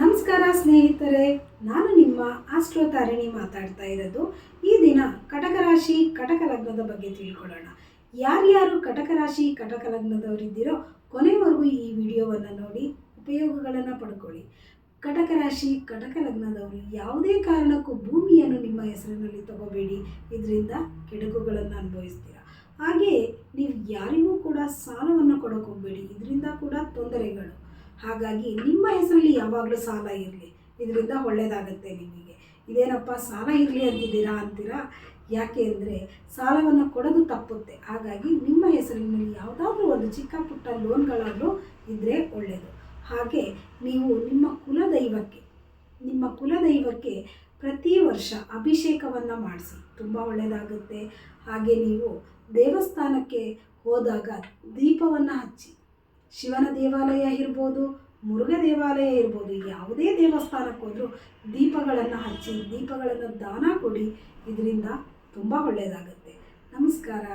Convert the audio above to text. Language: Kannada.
ನಮಸ್ಕಾರ ಸ್ನೇಹಿತರೆ, ನಾನು ನಿಮ್ಮ ಆಸ್ಟ್ರೋ ತಾರಿಣಿ ಮಾತಾಡ್ತಾ ಇರೋದು. ಈ ದಿನ ಕಟಕ ರಾಶಿ ಕಟಕ ಲಗ್ನದ ಬಗ್ಗೆ ತಿಳ್ಕೊಳ್ಳೋಣ. ಯಾರ್ಯಾರು ಕಟಕ ರಾಶಿ ಕಟಕ ಲಗ್ನದವರಿದ್ದೀರೋ ಕೊನೆವರೆಗೂ ಈ ವಿಡಿಯೋವನ್ನು ನೋಡಿ ಉಪಯೋಗಗಳನ್ನು ಪಡ್ಕೊಳ್ಳಿ. ಕಟಕ ರಾಶಿ ಕಟಕ ಲಗ್ನದವರು ಯಾವುದೇ ಕಾರಣಕ್ಕೂ ಭೂಮಿಯನ್ನು ನಿಮ್ಮ ಹೆಸರಿನಲ್ಲಿ ತಗೋಬೇಡಿ, ಇದರಿಂದ ಕೆಡುಕುಗಳನ್ನು ಅನುಭವಿಸ್ತೀರ. ಹಾಗೆಯೇ ನೀವು ಯಾರಿಗೂ ಕೂಡ ಸಾಲವನ್ನು ಕೊಡೋಕೆ ಹೋಗಬೇಡಿ, ಇದರಿಂದ ಕೂಡ ತೊಂದರೆಗಳು. ಹಾಗಾಗಿ ನಿಮ್ಮ ಹೆಸರಲ್ಲಿ ಯಾವಾಗಲೂ ಸಾಲ ಇರಲಿ, ಇದರಿಂದ ಒಳ್ಳೆಯದಾಗುತ್ತೆ ನಿಮಗೆ. ಇದೇನಪ್ಪ ಸಾಲ ಇರಲಿ ಅಂತಿದ್ದೀರಾ ಅಂತೀರಾ? ಯಾಕೆ ಅಂದರೆ ಸಾಲವನ್ನು ಕೊಡೋದು ತಪ್ಪುತ್ತೆ. ಹಾಗಾಗಿ ನಿಮ್ಮ ಹೆಸರಿನಲ್ಲಿ ಯಾವುದಾದ್ರೂ ಒಂದು ಚಿಕ್ಕ ಪುಟ್ಟ ಲೋನ್ಗಳಾದರೂ ಇದ್ದರೆ ಒಳ್ಳೆಯದು. ಹಾಗೆ ನೀವು ನಿಮ್ಮ ಕುಲದೈವಕ್ಕೆ ಪ್ರತಿ ವರ್ಷ ಅಭಿಷೇಕವನ್ನು ಮಾಡಿಸಿ, ತುಂಬ ಒಳ್ಳೆಯದಾಗುತ್ತೆ. ಹಾಗೆ ನೀವು ದೇವಸ್ಥಾನಕ್ಕೆ ಹೋದಾಗ ದೀಪವನ್ನು ಹಚ್ಚಿ, ಶಿವನ ದೇವಾಲಯ ಇರ್ಬೋದು, ಮುರುಘಾ ದೇವಾಲಯ ಇರ್ಬೋದು, ಯಾವುದೇ ದೇವಸ್ಥಾನಕ್ಕೆ ಹೋದರೂ ದೀಪಗಳನ್ನು ಹಚ್ಚಿ, ದೀಪಗಳನ್ನು ದಾನ ಕೊಡಿ, ಇದರಿಂದ ತುಂಬ ಒಳ್ಳೆಯದಾಗುತ್ತೆ. ನಮಸ್ಕಾರ.